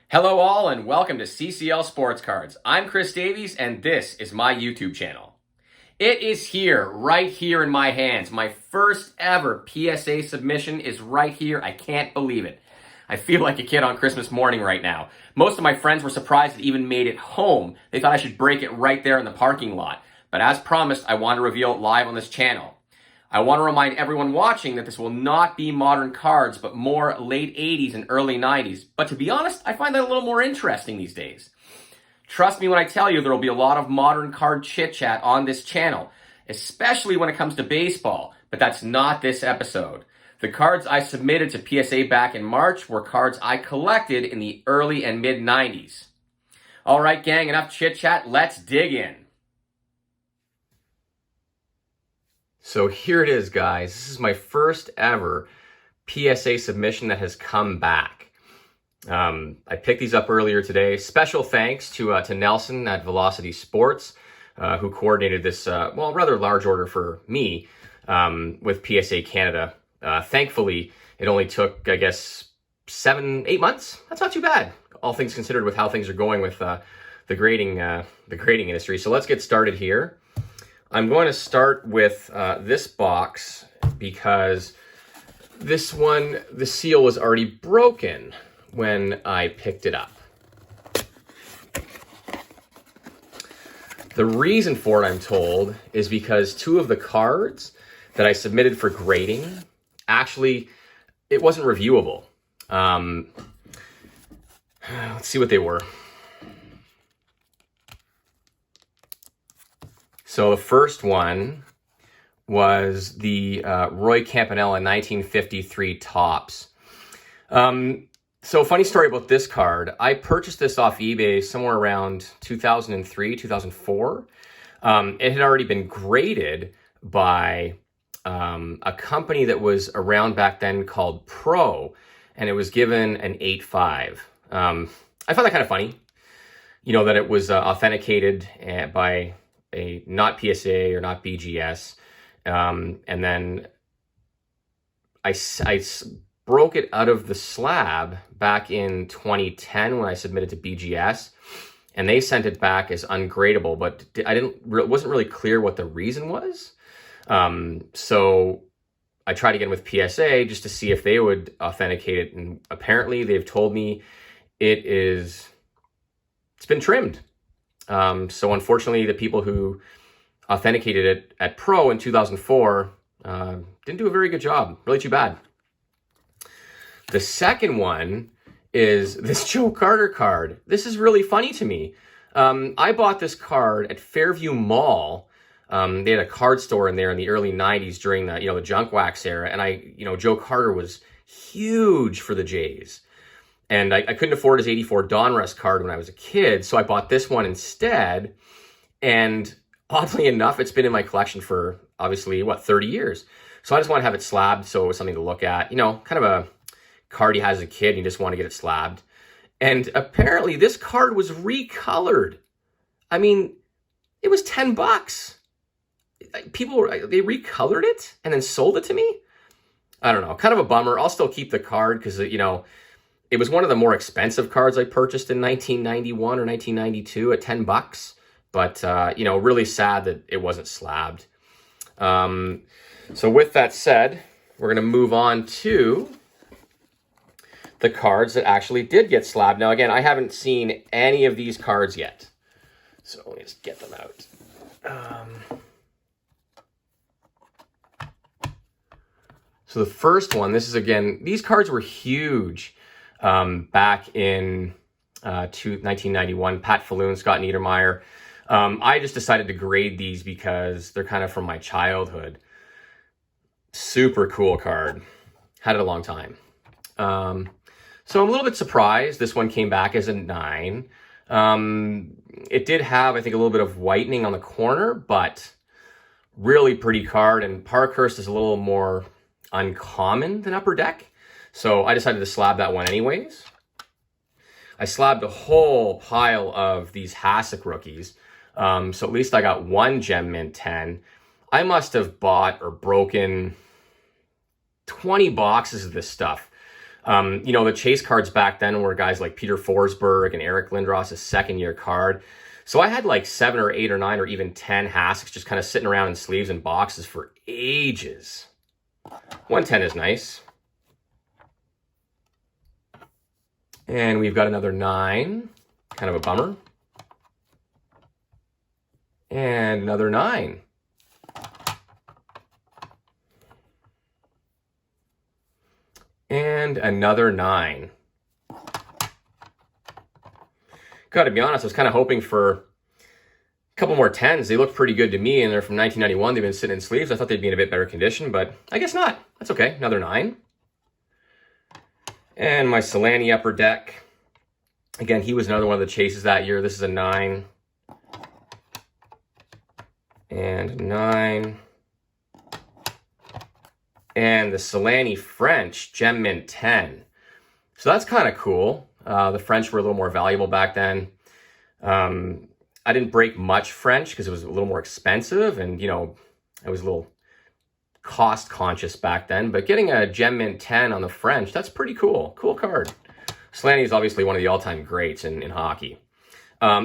Hello all and welcome to CCL Sports Cards. I'm Chris Davies and this is my YouTube channel. It is here, right here in my hands. My first ever PSA submission is right here. I can't believe it. I feel like a kid on Christmas morning right now. Most of my friends were surprised it even made it home. They thought I should break it right there in the parking lot. But as promised, I want to reveal it live on this channel. I want to remind everyone watching that this will not be modern cards, but more late 80s and early 90s. But to be honest, I find that a little more interesting these days. Trust me when I tell you there will be a lot of modern card chit-chat on this channel, especially when it comes to baseball, but that's not this episode. The cards I submitted to PSA back in March were cards I collected in the early and mid-90s. All right, gang, enough chit-chat, let's dig in. So here it is, guys. This is my first ever PSA submission that has come back. I picked these up earlier today. Special thanks to Nelson at Velocity Sports, who coordinated this, rather large order for me with PSA Canada. Thankfully, it only took, I guess, 7-8 months. That's not too bad, all things considered, with how things are going with the grading industry. So let's get started here. I'm going to start with this box because this one, the seal was already broken when I picked it up. The reason for it, I'm told, is because two of the cards that I submitted for grading, actually, it wasn't reviewable. Let's see what they were. So the first one was the Roy Campanella 1953 Topps. So funny story about this card. I purchased this off eBay somewhere around 2003, 2004. It had already been graded by a company that was around back then called Pro, and it was given an 8.5. I found that kind of funny, that it was authenticated by a not PSA or not BGS, and then I broke it out of the slab back in 2010 when I submitted to BGS, and they sent it back as ungradable, but it wasn't really clear what the reason was. So I tried again with PSA just to see if they would authenticate it, and apparently they've told me it's been trimmed. So unfortunately, the people who authenticated it at Pro in 2004 didn't do a very good job. Really too bad. The second one is this Joe Carter card. This is really funny to me. I bought this card at Fairview Mall. They had a card store in there in the early 90s during the junk wax era. And Joe Carter was huge for the Jays. And I couldn't afford his 84 Donruss card when I was a kid, so I bought this one instead. And oddly enough, it's been in my collection for, obviously, 30 years. So I just want to have it slabbed so it was something to look at. Kind of a card you had as a kid, and you just want to get it slabbed. And apparently this card was recolored. I mean, it was $10. They recolored it and then sold it to me? I don't know. Kind of a bummer. I'll still keep the card because, it was one of the more expensive cards I purchased in 1991 or 1992 at $10. But, really sad that it wasn't slabbed. So with that said, we're going to move on to the cards that actually did get slabbed. Now, again, I haven't seen any of these cards yet. So let me just get them out. So the first one, this is, again, these cards were huge. Back in 1991, Pat Falloon, Scott Niedermeyer. I just decided to grade these because they're kind of from my childhood. Super cool card. Had it a long time. So I'm a little bit surprised this one came back as a 9. It did have, I think, a little bit of whitening on the corner, but really pretty card. And Parkhurst is a little more uncommon than Upper Deck. So I decided to slab that one anyways. I slabbed a whole pile of these Hasek rookies. So at least I got one Gem Mint 10. I must have bought or broken 20 boxes of this stuff. You know, the chase cards back then were guys like Peter Forsberg and Eric Lindros' second-year card. So I had like 7 or 8 or 9 or even 10 Hassiks just kind of sitting around in sleeves and boxes for ages. 110 is nice. And we've got another 9, kind of a bummer. And another 9. And another 9. Gotta be honest, I was kind of hoping for a couple more 10s. They look pretty good to me, and they're from 1991. They've been sitting in sleeves. I thought they'd be in a bit better condition, but I guess not. That's okay. Another 9. And my Selanne Upper Deck. Again, he was another one of the chases that year. This is a 9. And 9. And the Selanne French Gem Mint 10. So that's kind of cool. The French were a little more valuable back then. I didn't break much French because it was a little more expensive, and you know, I was a little cost conscious back then. But getting a Gem Mint 10 on the French, that's pretty cool. Cool card. Selanne is obviously one of the all-time greats in hockey.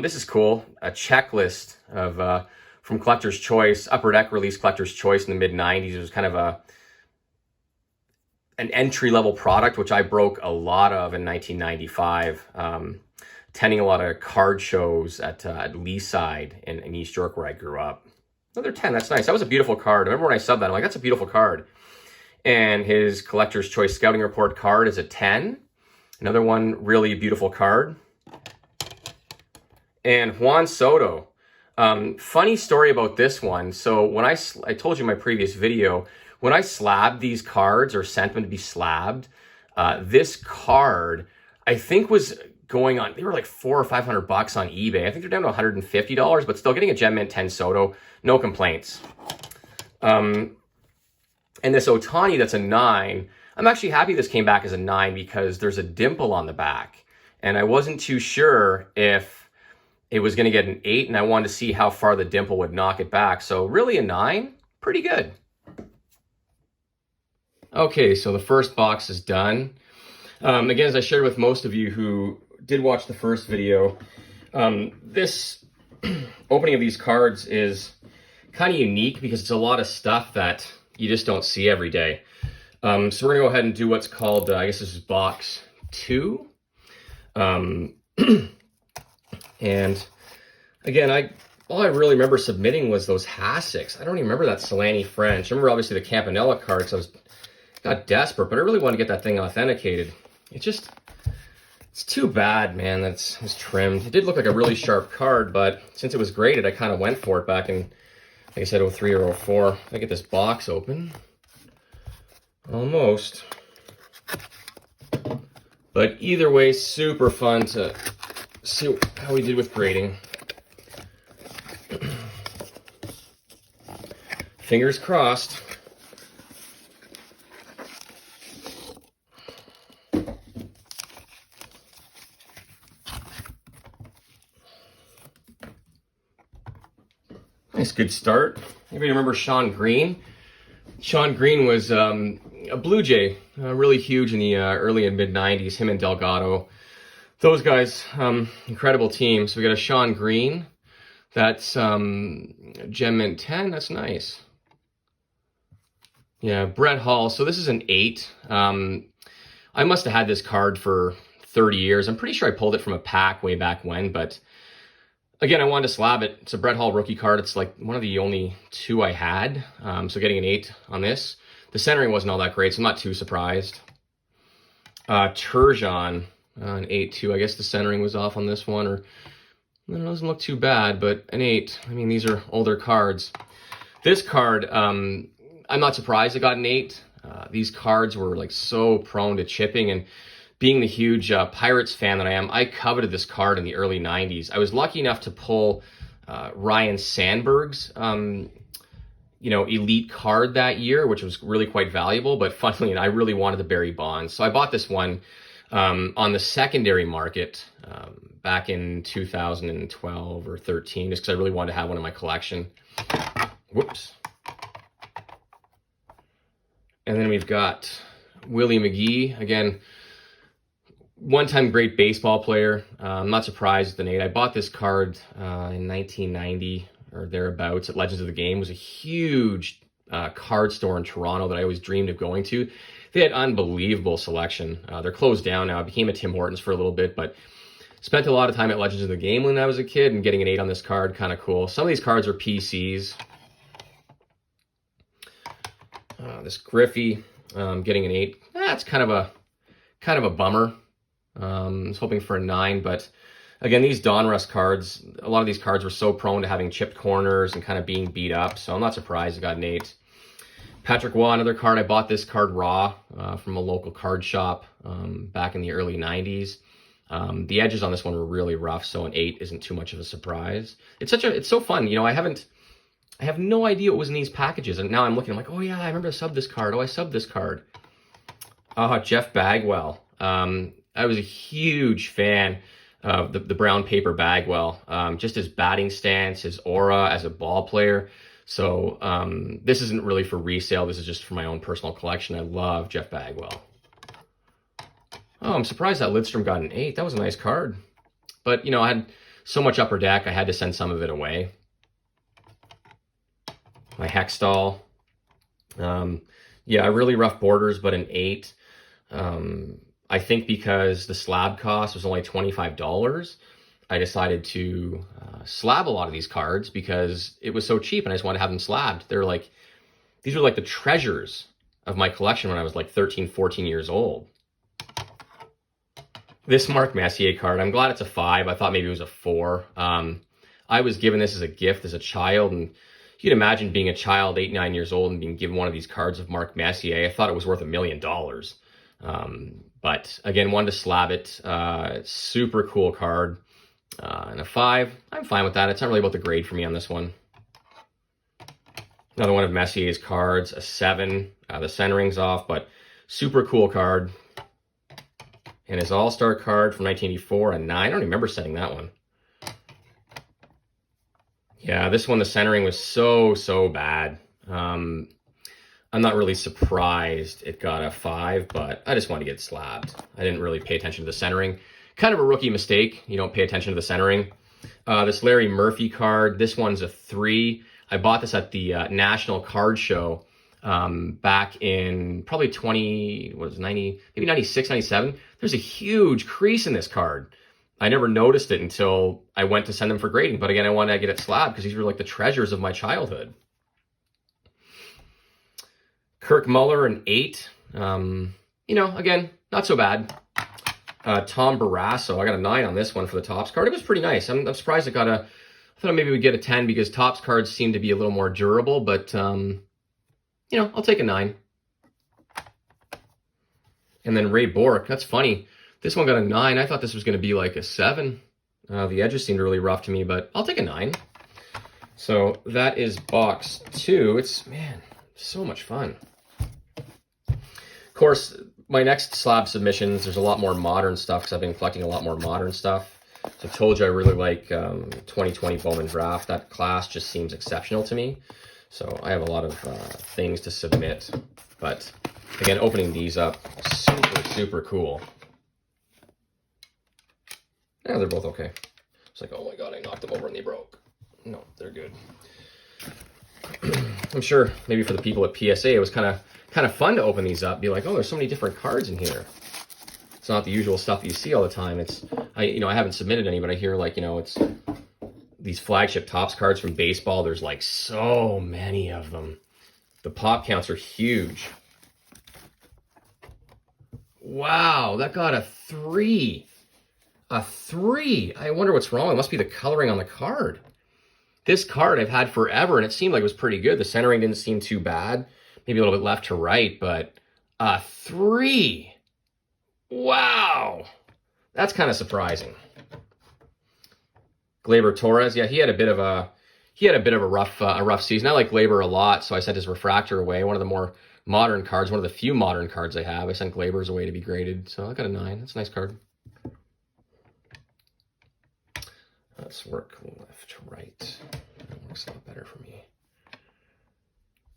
This is cool. A checklist of from Collector's Choice. Upper Deck released Collector's Choice in the mid-90s. It was kind of an entry-level product, which I broke a lot of in 1995, attending a lot of card shows at Leaside in East York, where I grew up. Another 10, that's nice. That was a beautiful card. I remember when I subbed that, I'm like, that's a beautiful card. And his Collector's Choice Scouting Report card is a 10. Another one, really beautiful card. And Juan Soto. Funny story about this one. So when I told you in my previous video, when I slabbed these cards or sent them to be slabbed, this card, I think was going on, they were like $400 or $500 on eBay. I think they're down to $150, but still getting a Gem Mint 10 Soto, no complaints. And this Ohtani, that's a 9. I'm actually happy this came back as a 9 because there's a dimple on the back. And I wasn't too sure if it was going to get an 8, and I wanted to see how far the dimple would knock it back. So really a 9, pretty good. Okay, so the first box is done. Again, as I shared with most of you who did watch the first video, this opening of these cards is kind of unique because it's a lot of stuff that you just don't see every day. So we're going to go ahead and do what's called, I guess this is box 2. And again, all I really remember submitting was those Hassiks. I don't even remember that Selanne French. I remember obviously the Campanella cards. I got desperate, but I really want to get that thing authenticated. It's too bad, man, that it was trimmed. It did look like a really sharp card, but since it was graded, I kind of went for it back in, like I said, 03 or 04. If I get this box open. Almost. But either way, super fun to see how we did with grading. Fingers crossed. Nice, good start. Anybody remember Sean Green? Sean Green was a Blue Jay, really huge in the early and mid-90s, him and Delgado. Those guys, incredible team. So we got a Sean Green. That's Gem Mint 10. That's nice. Yeah, Brett Hall. So this is an 8. I must have had this card for 30 years. I'm pretty sure I pulled it from a pack way back when, but again, I wanted to slab it. It's a Brett Hall rookie card. It's like one of the only 2 I had. So getting an 8 on this. The centering wasn't all that great, so I'm not too surprised. Turgeon, an 8 too. I guess the centering was off on this one, or it doesn't look too bad, but an 8. I mean, these are older cards. This card, I'm not surprised it got an 8. These cards were like so prone to chipping, and being the huge Pirates fan that I am, I coveted this card in the early 90s. I was lucky enough to pull Ryan Sandberg's elite card that year, which was really quite valuable, but funnily, I really wanted the Barry Bonds. So I bought this one on the secondary market back in 2012 or 13, just because I really wanted to have one in my collection. Whoops. And then we've got Willie McGee. Again, One-time great baseball player. I'm not surprised with an 8. I bought this card in 1990 or thereabouts at Legends of the Game. It was a huge card store in Toronto that I always dreamed of going to. They had unbelievable selection. They're closed down now. I became a Tim Hortons for a little bit, but spent a lot of time at Legends of the Game when I was a kid, and getting an 8 on this card, kind of cool. Some of these cards are PCs. This Griffey, getting an 8. That's kind of a bummer. I was hoping for a 9, but again, these Donruss cards, a lot of these cards were so prone to having chipped corners and kind of being beat up, so I'm not surprised I got an 8. Patrick Waugh, another card. I bought this card raw from a local card shop back in the early 90s. The edges on this one were really rough, so an 8 isn't too much of a surprise. It's so fun. You know, I have no idea what was in these packages, and now I'm looking, I'm like, oh yeah, I remember I subbed this card. Oh, I subbed this card. Jeff Bagwell. I was a huge fan of the brown paper Bagwell. Just his batting stance, his aura as a ball player. So this isn't really for resale. This is just for my own personal collection. I love Jeff Bagwell. Oh, I'm surprised that Lidstrom got an 8. That was a nice card. But, you know, I had so much upper deck, I had to send some of it away. My Hextall. Yeah, really rough borders, but an 8. I think because the slab cost was only $25, I decided to slab a lot of these cards because it was so cheap and I just wanted to have them slabbed. These were like the treasures of my collection when I was like 13, 14 years old. This Mark Messier card, I'm glad it's a 5. I thought maybe it was a 4. I was given this as a gift as a child, and you'd imagine being a child, 8, 9 years old, and being given one of these cards of Mark Messier. I thought it was worth $1 million. But again, wanted to slab it. Super cool card. And a 5, I'm fine with that. It's not really about the grade for me on this one. Another one of Messier's cards, a 7. The centering's off, but super cool card. And his All-Star card from 1984, a 9. I don't remember setting that one. Yeah, this one, the centering was so bad. I'm not really surprised it got a 5, but I just wanted to get it slabbed. I didn't really pay attention to the centering. Kind of a rookie mistake. You don't pay attention to the centering. This Larry Murphy card, this one's a 3. I bought this at the National Card Show back in probably 96, 97. There's a huge crease in this card. I never noticed it until I went to send them for grading. But again, I wanted to get it slabbed because these were like the treasures of my childhood. Kirk Muller, an 8. You know, again, not so bad. Tom Barrasso, I got a 9 on this one for the Topps card. It was pretty nice. I'm surprised I thought maybe we'd get a 10 because Topps cards seem to be a little more durable, but, you know, I'll take a 9. And then Ray Bork, that's funny. This one got a 9. I thought this was going to be like a 7. The edges seemed really rough to me, but I'll take a 9. So that is box 2. It's, man, so much fun. Of course, my next slab submissions, there's a lot more modern stuff because I've been collecting a lot more modern stuff. So I told you I really like 2020 Bowman Draft. That class just seems exceptional to me. So I have a lot of things to submit. But again, opening these up, super cool. Yeah, they're both okay. It's like, oh my God, I knocked them over and they broke. No, they're good. I'm sure maybe for the people at PSA, it was kind of fun to open these up. Be like, oh, there's so many different cards in here. It's not the usual stuff that you see all the time. I haven't submitted any, but I hear like, it's these flagship Topps cards from baseball. There's like so many of them. The pop counts are huge. Wow, that got a 3. A 3. I wonder what's wrong. It must be the coloring on the card. This card I've had forever, and it seemed like it was pretty good. The centering didn't seem too bad. Maybe a little bit left to right, but a 3. Wow. That's kind of surprising. Gleyber Torres, yeah, he had a bit of a rough season. I like Gleyber a lot, so I sent his refractor away. One of the more modern cards, one of the few modern cards I have. I sent Gleyber's away to be graded, so I got a 9. That's a nice card. Let's work left to right. That works a lot better for me.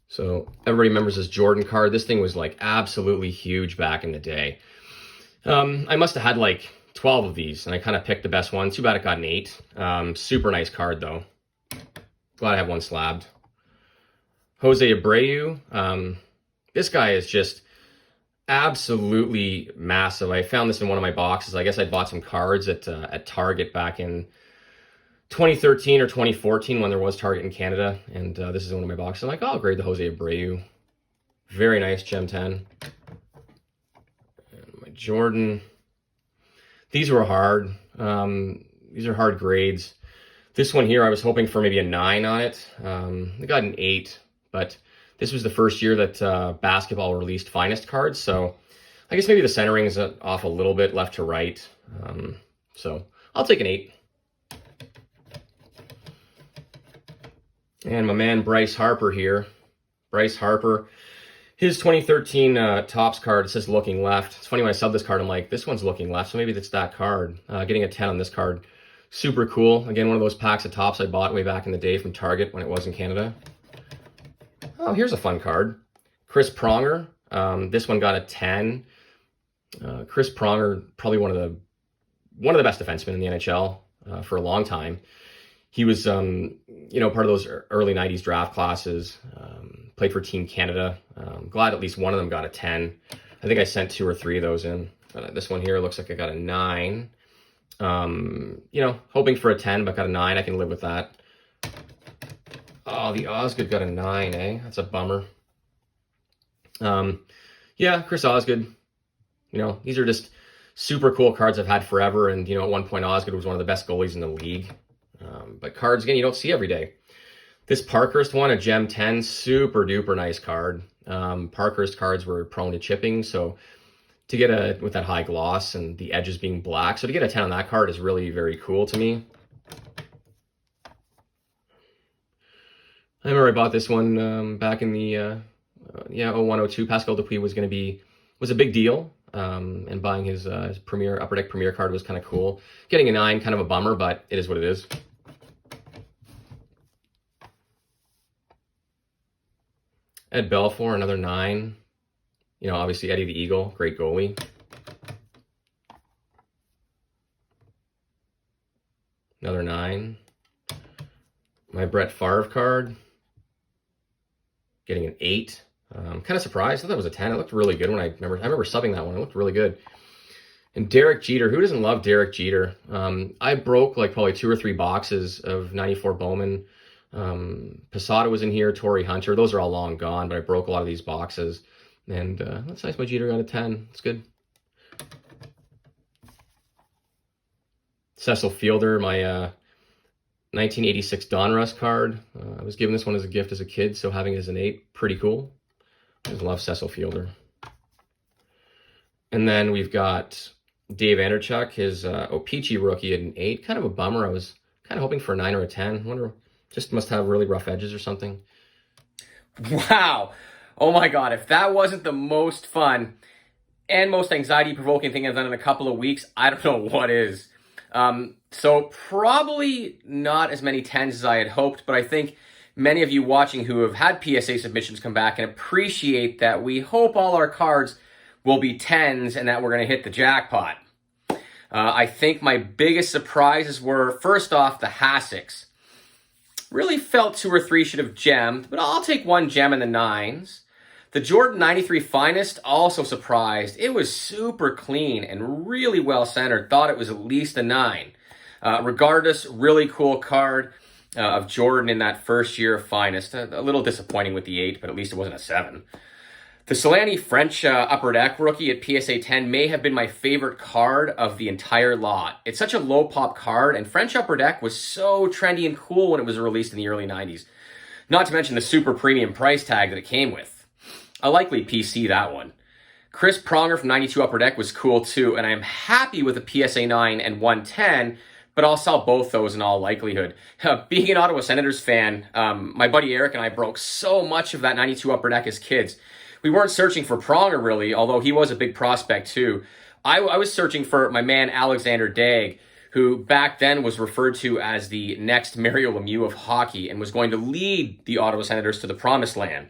So everybody remembers this Jordan card. This thing was like absolutely huge back in the day. I must have had like 12 of these, and I kind of picked the best one. Too bad it got an 8. Super nice card, though. Glad I have one slabbed. Jose Abreu. This guy is just absolutely massive. I found this in one of my boxes. I guess I bought some cards at Target back in 2013 or 2014 when there was Target in Canada, and this is one of my boxes. I'm like, oh, I'll grade the Jose Abreu. Very nice Gem 10. And my Jordan. These were hard. These are hard grades. This one here, I was hoping for maybe a 9 on it. I got an 8, but this was the first year that basketball released finest cards, so I guess maybe the centering is off a little bit left to right. So I'll take an 8. And my man Bryce Harper here. Bryce Harper. His 2013 Topps card, it says looking left. It's funny when I sub this card, I'm like, this one's looking left, so maybe that's that card. Getting a 10 on this card. Super cool. Again, one of those packs of Topps I bought way back in the day from Target when it was in Canada. Oh, here's a fun card. Chris Pronger. This one got a 10. Chris Pronger, probably one of the best defensemen in the NHL for a long time. He was, part of those early 90s draft classes. Played for Team Canada. Glad at least one of them got a 10. I think I sent 2 or 3 of those in. This one here looks like I got a 9. Hoping for a 10, but got a 9. I can live with that. Oh, the Osgood got a 9, eh? That's a bummer. Chris Osgood. These are just super cool cards I've had forever. And, at one point, Osgood was one of the best goalies in the league. But cards, again, you don't see every day. This Parkhurst one, a Gem 10, super duper nice card. Parkhurst cards were prone to chipping, so to get with that high gloss and the edges being black, so to get a 10 on that card is really very cool to me. I remember I bought this one back in the 01-02. Pascal Dupuis was a big deal, and buying his Upper Deck Premier card was kind of cool. Getting a 9, kind of a bummer, but it is what it is. Ed Belfour, another 9. Obviously Eddie the Eagle, great goalie. Another 9. My Brett Favre card, getting an 8. Kind of surprised. I thought it was a 10. It looked really good when I remember subbing that one. It looked really good. And Derek Jeter. Who doesn't love Derek Jeter? I broke like probably 2 or 3 boxes of 94 Bowman. Posada was in here, Torrey Hunter. Those are all long gone, but I broke a lot of these boxes. And that's nice. My Jeter got a 10. It's good. Cecil Fielder, my 1986 Donruss card. I was given this one as a gift as a kid, so having it as an 8, pretty cool. I just love Cecil Fielder. And then we've got Dave Anderchuk, his O-Pee-Chee rookie at an 8. Kind of a bummer. I was kind of hoping for a 9 or a 10. I wonder, just must have really rough edges or something. Wow. Oh my God. If that wasn't the most fun and most anxiety-provoking thing I've done in a couple of weeks, I don't know what is. So probably not as many 10s as I had hoped, but I think many of you watching who have had PSA submissions come back and appreciate that we hope all our cards will be 10s and that we're going to hit the jackpot. I think my biggest surprises were, first off, the Hassiks. Really felt 2 or 3 should have gemmed, but I'll take 1 gem in the 9s. The Jordan 93 Finest, also surprised. It was super clean and really well centered. Thought it was at least a 9. Regardless, really cool card of Jordan in that first year of Finest. A little disappointing with the 8, but at least it wasn't a 7. The Solani French Upper Deck rookie at PSA 10 may have been my favorite card of the entire lot. It's such a low pop card, and French Upper Deck was so trendy and cool when it was released in the early 90s. Not to mention the super premium price tag that it came with. I'll likely PC that one. Chris Pronger from 92 Upper Deck was cool too, and I'm happy with the PSA 9 and 110, but I'll sell both those in all likelihood. Being an Ottawa Senators fan, my buddy Eric and I broke so much of that 92 Upper Deck as kids. We weren't searching for Pronger really, although he was a big prospect too. I was searching for my man Alexander Daigle, who back then was referred to as the next Mario Lemieux of hockey and was going to lead the Ottawa Senators to the promised land.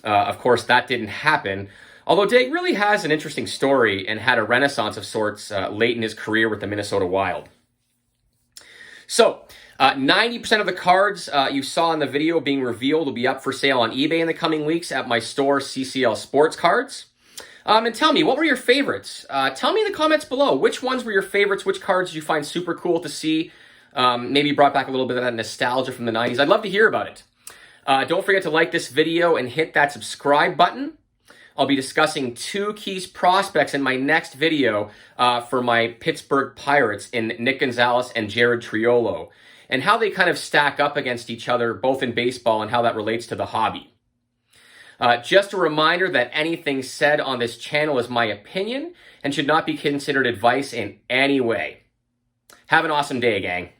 Of course, that didn't happen. Although Dag really has an interesting story and had a renaissance of sorts late in his career with the Minnesota Wild. So, 90% of the cards you saw in the video being revealed will be up for sale on eBay in the coming weeks at my store, CCL Sports Cards. And tell me, what were your favorites? Tell me in the comments below, which ones were your favorites? Which cards did you find super cool to see? Maybe brought back a little bit of that nostalgia from the 90s. I'd love to hear about it. Don't forget to like this video and hit that subscribe button. I'll be discussing 2 key prospects in my next video for my Pittsburgh Pirates in Nick Gonzalez and Jared Triolo, and how they kind of stack up against each other, both in baseball and how that relates to the hobby. Just a reminder that anything said on this channel is my opinion and should not be considered advice in any way. Have an awesome day, gang.